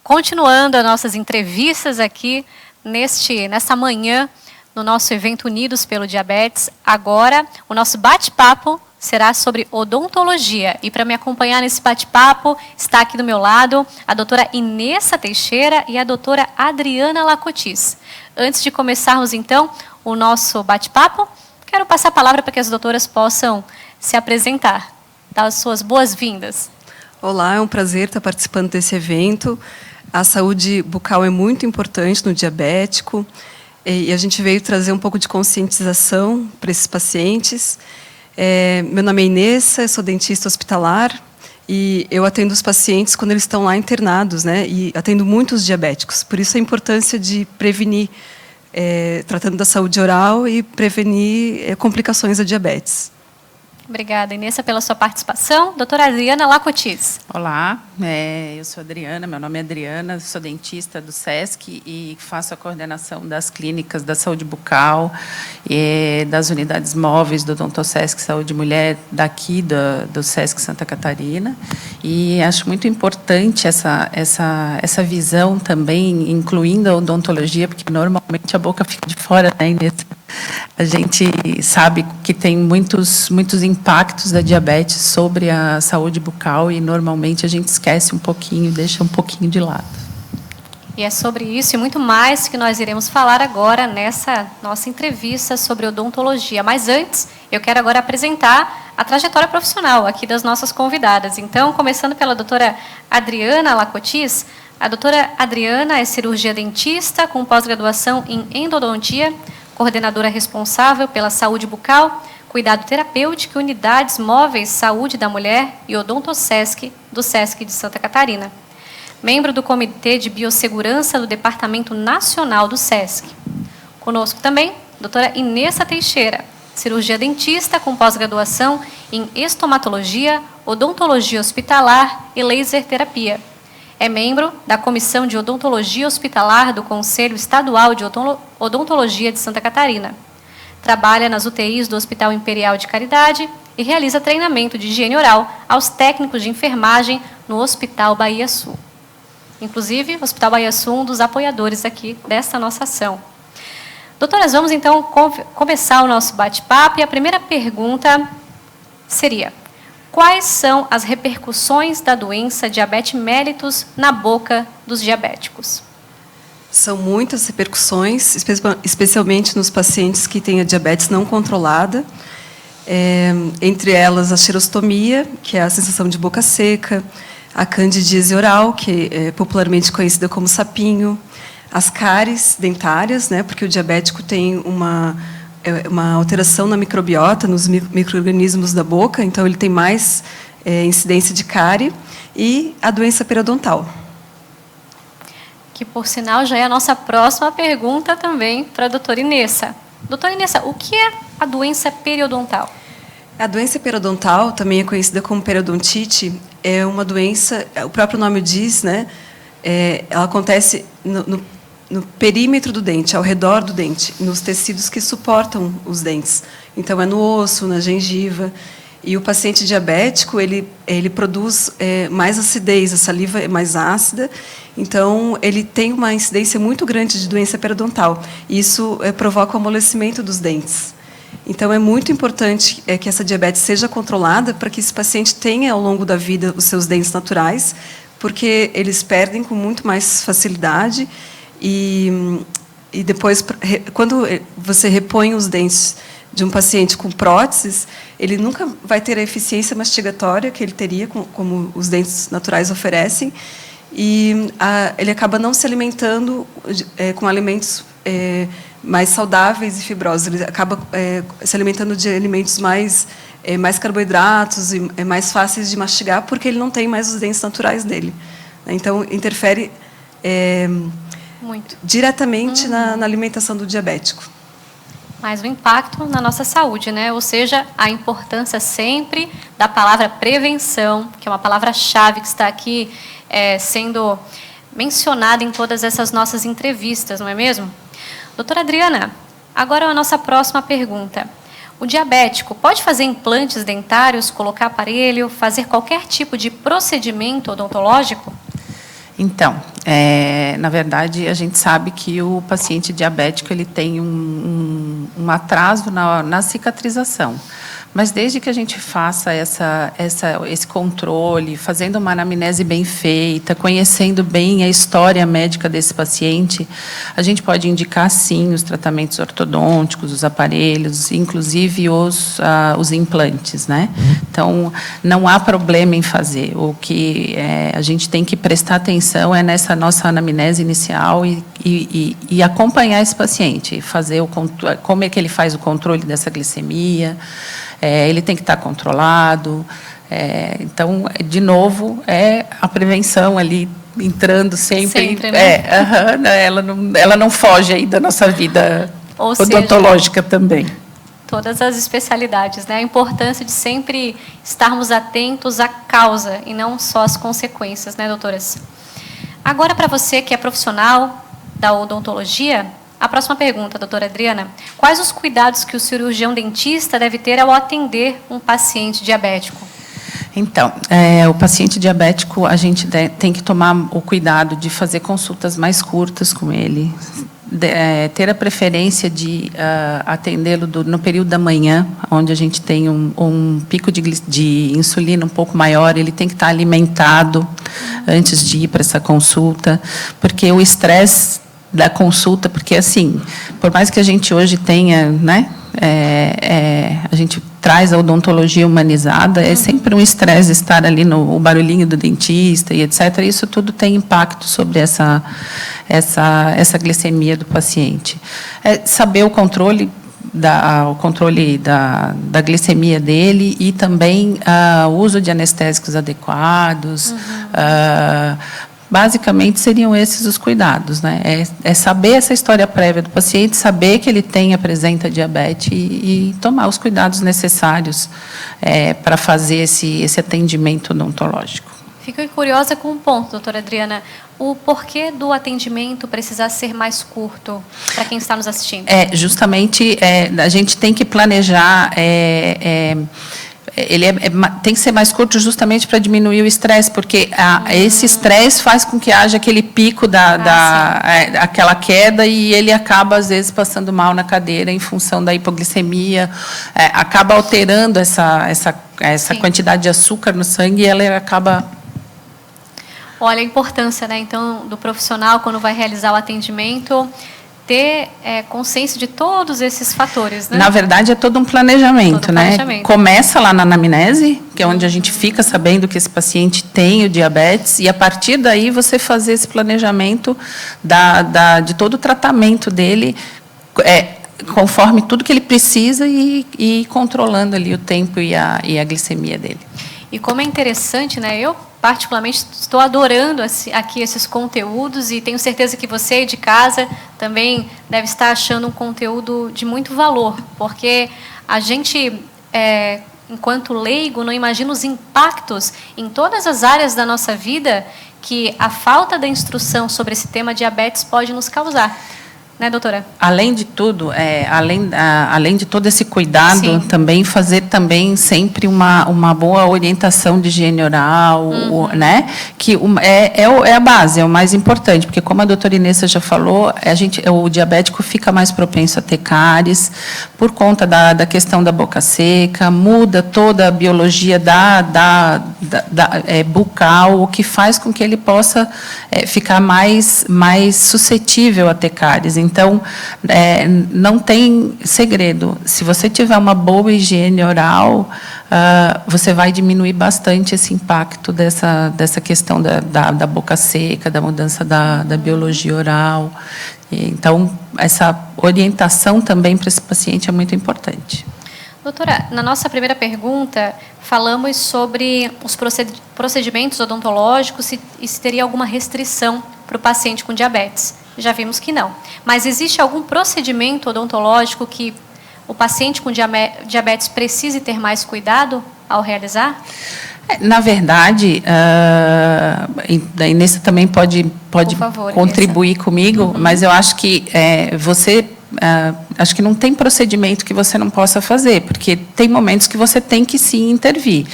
continuando as nossas entrevistas aqui nesta manhã, no nosso evento Unidos pelo Diabetes. Agora, o nosso bate-papo será sobre odontologia. E para me acompanhar nesse bate-papo, está aqui do meu lado a doutora Inessa Teixeira e a doutora Adriana Lacotis. Antes de começarmos, então, o nosso bate-papo, quero passar a palavra para que as doutoras possam se apresentar, dar as suas boas-vindas. Olá, é um prazer estar participando desse evento. A saúde bucal é muito importante no diabético e a gente veio trazer um pouco de conscientização para esses pacientes. Meu nome é Inessa, eu sou dentista hospitalar e eu atendo os pacientes quando eles estão lá internados, né? E atendo muitos diabéticos. Por isso a importância de prevenir, tratando da saúde oral e prevenir complicações da diabetes. Obrigada, Inessa, pela sua participação. Doutora Adriana Lacotis. Olá, eu sou Adriana, meu nome é Adriana, sou dentista do SESC e faço a coordenação das clínicas da saúde bucal e das unidades móveis do Odontosesc Saúde Mulher daqui do SESC Santa Catarina. E acho muito importante essa visão também, incluindo a odontologia, porque normalmente a boca fica de fora, né, Inessa? A gente sabe que tem muitos impactos da diabetes sobre a saúde bucal e, normalmente, a gente esquece um pouquinho, deixa um pouquinho de lado. E é sobre isso e muito mais que nós iremos falar agora nessa nossa entrevista sobre odontologia. Mas antes, eu quero agora apresentar a trajetória profissional aqui das nossas convidadas. Então, começando pela doutora Adriana Lacotis. A doutora Adriana é cirurgia dentista com pós-graduação em endodontia, coordenadora responsável pela saúde bucal, cuidado terapêutico e unidades móveis saúde da mulher e odontosesc do SESC de Santa Catarina. Membro do Comitê de Biossegurança do Departamento Nacional do SESC. Conosco também, doutora Inessa Teixeira, cirurgia dentista com pós-graduação em estomatologia, odontologia hospitalar e laser terapia. É membro da Comissão de Odontologia Hospitalar do Conselho Estadual de Odontologia de Santa Catarina. Trabalha nas UTIs do Hospital Imperial de Caridade e realiza treinamento de higiene oral aos técnicos de enfermagem no Hospital Bahia Sul. Inclusive, o Hospital Bahia Sul, um dos apoiadores aqui desta nossa ação. Doutoras, vamos então começar o nosso bate-papo e a primeira pergunta seria: quais são as repercussões da doença diabetes mellitus na boca dos diabéticos? São muitas repercussões, especialmente nos pacientes que têm a diabetes não controlada. Entre elas, a xerostomia, que é a sensação de boca seca, a candidíase oral, que é popularmente conhecida como sapinho, as cáries dentárias, né, porque o diabético tem uma alteração na microbiota, nos micro-organismos da boca, então ele tem mais incidência de cárie, e a doença periodontal. Que, por sinal, já é a nossa próxima pergunta também para a doutora Inessa. Doutora Inessa, o que é a doença periodontal? A doença periodontal, também é conhecida como periodontite, é uma doença, o próprio nome diz, né, ela acontece no perímetro do dente, ao redor do dente, nos tecidos que suportam os dentes. Então, é no osso, na gengiva. E o paciente diabético, ele produz mais acidez, a saliva é mais ácida. Então, ele tem uma incidência muito grande de doença periodontal. Isso provoca o amolecimento dos dentes. Então, é muito importante que essa diabetes seja controlada para que esse paciente tenha, ao longo da vida, os seus dentes naturais, porque eles perdem com muito mais facilidade. E depois, quando você repõe os dentes de um paciente com próteses, ele nunca vai ter a eficiência mastigatória que ele teria, como os dentes naturais oferecem, e ele acaba não se alimentando com alimentos mais saudáveis e fibrosos. Ele acaba se alimentando de alimentos mais carboidratos e mais fáceis de mastigar, porque ele não tem mais os dentes naturais dele. Então, interfere muito diretamente na alimentação do diabético. Mas o impacto na nossa saúde, né? Ou seja, a importância sempre da palavra prevenção, que é uma palavra-chave que está aqui sendo mencionada em todas essas nossas entrevistas, não é mesmo? Doutora Adriana, agora a nossa próxima pergunta. O diabético pode fazer implantes dentários, colocar aparelho, fazer qualquer tipo de procedimento odontológico? Então, na verdade, a gente sabe que o paciente diabético ele tem um atraso na cicatrização. Mas desde que a gente faça esse controle, fazendo uma anamnese bem feita, conhecendo bem a história médica desse paciente, a gente pode indicar, sim, os tratamentos ortodônticos, os aparelhos, inclusive os implantes, né? Então, não há problema em fazer. O que a gente tem que prestar atenção é nessa nossa anamnese inicial e acompanhar esse paciente, fazer como é que ele faz o controle dessa glicemia. Ele tem que estar controlado. Então, de novo, a prevenção ali entrando sempre. Né? Ela não foge aí da nossa vida odontológica também. Todas as especialidades, né? A importância de sempre estarmos atentos à causa e não só às consequências, né, doutoras? Agora, para você que é profissional da odontologia, a próxima pergunta, doutora Adriana. Quais os cuidados que o cirurgião dentista deve ter ao atender um paciente diabético? Então, o paciente diabético, a gente tem que tomar o cuidado de fazer consultas mais curtas com ele, ter a preferência de atendê-lo no período da manhã, onde a gente tem um pico de insulina um pouco maior, ele tem que estar alimentado antes de ir para essa consulta, porque o estresse da consulta, porque assim, por mais que a gente hoje tenha, né, a gente traz a odontologia humanizada, é sempre um estresse estar ali o barulhinho do dentista e etc. Isso tudo tem impacto sobre essa glicemia do paciente. Saber o controle da glicemia dele e também o uso de anestésicos adequados. Basicamente, seriam esses os cuidados, né? Saber essa história prévia do paciente, saber que ele apresenta diabetes e tomar os cuidados necessários para fazer esse atendimento odontológico. Fico curiosa com um ponto, doutora Adriana. O porquê do atendimento precisar ser mais curto para quem está nos assistindo? Justamente, a gente tem que planejar... ele tem que ser mais curto justamente para diminuir o estresse, porque esse estresse faz com que haja aquele pico aquela queda e ele acaba, às vezes, passando mal na cadeira em função da hipoglicemia, acaba alterando essa quantidade de açúcar no sangue e ela acaba... Olha a importância, né, então, do profissional, quando vai realizar o atendimento... ter consciência de todos esses fatores, né? Na verdade, é todo um planejamento, né? Começa lá na anamnese, que é onde a gente fica sabendo que esse paciente tem o diabetes, e a partir daí você fazer esse planejamento de todo o tratamento dele, conforme tudo que ele precisa e controlando ali o tempo e a glicemia dele. E como é interessante, né? Eu particularmente estou adorando aqui esses conteúdos e tenho certeza que você aí de casa também deve estar achando um conteúdo de muito valor, porque a gente, enquanto leigo, não imagina os impactos em todas as áreas da nossa vida que a falta da instrução sobre esse tema diabetes pode nos causar. Né, doutora? Além de tudo, além de todo esse cuidado, sim, também fazer também sempre uma boa orientação de higiene oral, né? Que é a base, é o mais importante, porque como a doutora Inessa já falou, o diabético fica mais propenso a ter cáries por conta da questão da boca seca, muda toda a biologia bucal, o que faz com que ele possa ficar mais suscetível a ter cáries. Então, não tem segredo. Se você tiver uma boa higiene oral, você vai diminuir bastante esse impacto dessa questão da boca seca, da mudança da biologia oral. Então, essa orientação também para esse paciente é muito importante. Doutora, na nossa primeira pergunta, falamos sobre os procedimentos odontológicos e se teria alguma restrição para o paciente com diabetes. Já vimos que não. Mas existe algum procedimento odontológico que o paciente com diabetes precise ter mais cuidado ao realizar? Na verdade, a Inessa também pode favor, contribuir Inessa. Comigo, mas eu acho que você acho que não tem procedimento que você não possa fazer, porque tem momentos que você tem que sim intervir.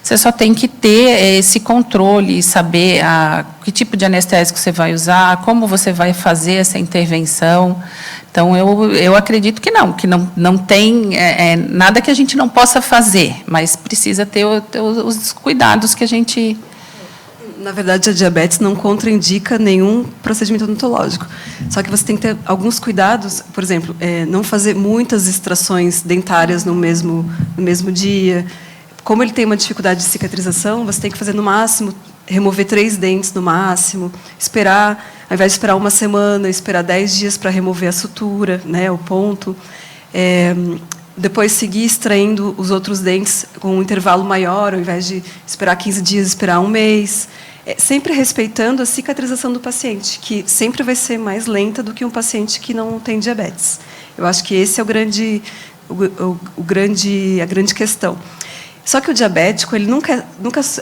Você só tem que ter esse controle, saber que tipo de anestésico você vai usar, como você vai fazer essa intervenção. Então, eu acredito que não tem nada que a gente não possa fazer, mas precisa ter os cuidados que a gente... Na verdade, a diabetes não contraindica nenhum procedimento odontológico. Só que você tem que ter alguns cuidados, por exemplo, não fazer muitas extrações dentárias no mesmo dia. Como ele tem uma dificuldade de cicatrização, você tem que fazer, no máximo, remover 3 dentes no máximo, esperar, ao invés de esperar 1 semana, esperar 10 dias para remover a sutura, né, o ponto. Depois seguir extraindo os outros dentes com um intervalo maior, ao invés de esperar 15 dias, esperar 1 mês. Sempre respeitando a cicatrização do paciente, que sempre vai ser mais lenta do que um paciente que não tem diabetes. Eu acho que esse é a grande questão. Só que o diabético, ele nunca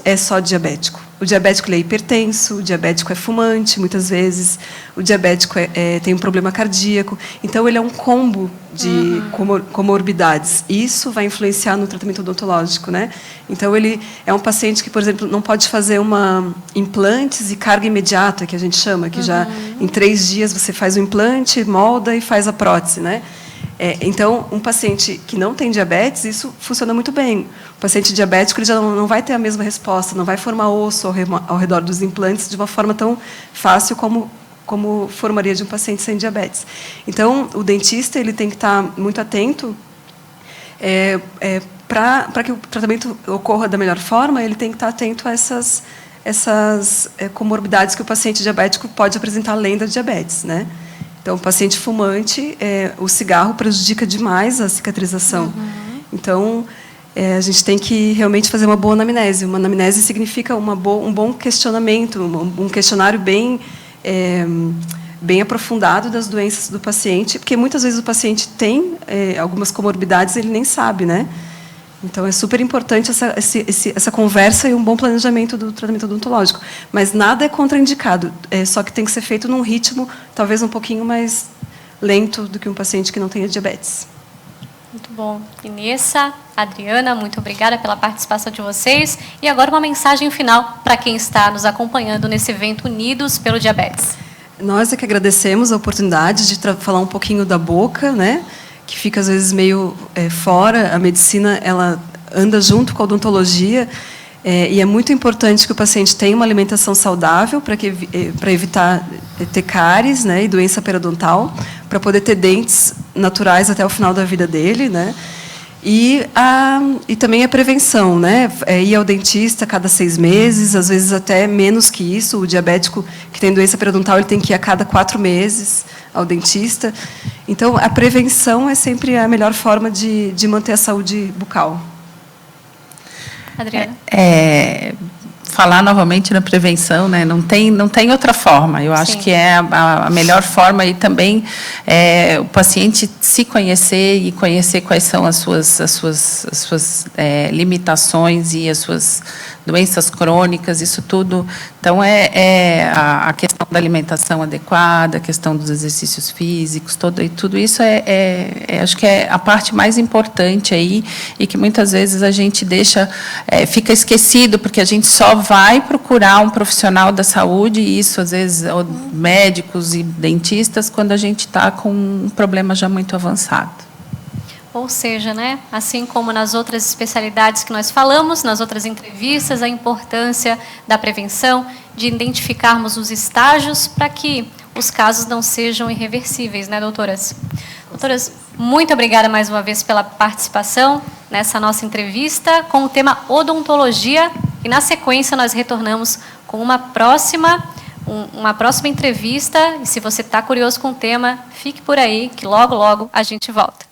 é só diabético. O diabético ele é hipertenso, o diabético é fumante, muitas vezes, o diabético tem um problema cardíaco. Então, ele é um combo de comorbidades. Isso vai influenciar no tratamento odontológico, né? Então, ele é um paciente que, por exemplo, não pode fazer implantes e carga imediata, que a gente chama, que já em 3 dias você faz o implante, molda e faz a prótese, né? Então, um paciente que não tem diabetes, isso funciona muito bem. O paciente diabético ele já não vai ter a mesma resposta, não vai formar osso ao redor dos implantes de uma forma tão fácil como formaria de um paciente sem diabetes. Então, o dentista ele tem que estar muito atento para que o tratamento ocorra da melhor forma, ele tem que estar atento a essas comorbidades que o paciente diabético pode apresentar além da diabetes, né? Então, o paciente fumante, o cigarro prejudica demais a cicatrização. Então, a gente tem que realmente fazer uma boa anamnese. Uma anamnese significa um bom questionamento, um questionário bem aprofundado das doenças do paciente, porque muitas vezes o paciente tem algumas comorbidades e ele nem sabe, né? Então, é super importante essa conversa e um bom planejamento do tratamento odontológico. Mas nada é contraindicado, só que tem que ser feito num ritmo talvez um pouquinho mais lento do que um paciente que não tenha diabetes. Muito bom. Inessa, Adriana, muito obrigada pela participação de vocês. E agora uma mensagem final para quem está nos acompanhando nesse evento Unidos pelo Diabetes. Nós é que agradecemos a oportunidade de falar um pouquinho da boca, né? Que fica às vezes meio fora. A medicina ela anda junto com a odontologia e é muito importante que o paciente tenha uma alimentação saudável para evitar ter cáries, né, e doença periodontal, para poder ter dentes naturais até o final da vida dele, né? E também a prevenção, né? Ir ao dentista cada 6 meses, às vezes até menos que isso. O diabético que tem doença periodontal ele tem que ir a cada 4 meses ao dentista. Então, a prevenção é sempre a melhor forma de manter a saúde bucal. Adriana? Falar novamente na prevenção, né? Não tem outra forma. Eu acho que é a melhor forma e também o paciente se conhecer e conhecer quais são as suas limitações e as suas doenças crônicas, isso tudo. Então, a questão da alimentação adequada, a questão dos exercícios físicos, tudo isso acho que é a parte mais importante aí e que muitas vezes a gente fica esquecido, porque a gente só vai procurar um profissional da saúde, e isso, às vezes, médicos e dentistas, quando a gente está com um problema já muito avançado. Ou seja, né, assim como nas outras especialidades que nós falamos, nas outras entrevistas, a importância da prevenção, de identificarmos os estágios para que os casos não sejam irreversíveis, né, doutoras? Doutoras, muito obrigada mais uma vez pela participação nessa nossa entrevista com o tema odontologia, e na sequência nós retornamos com uma próxima entrevista, e se você está curioso com o tema, fique por aí, que logo, logo a gente volta.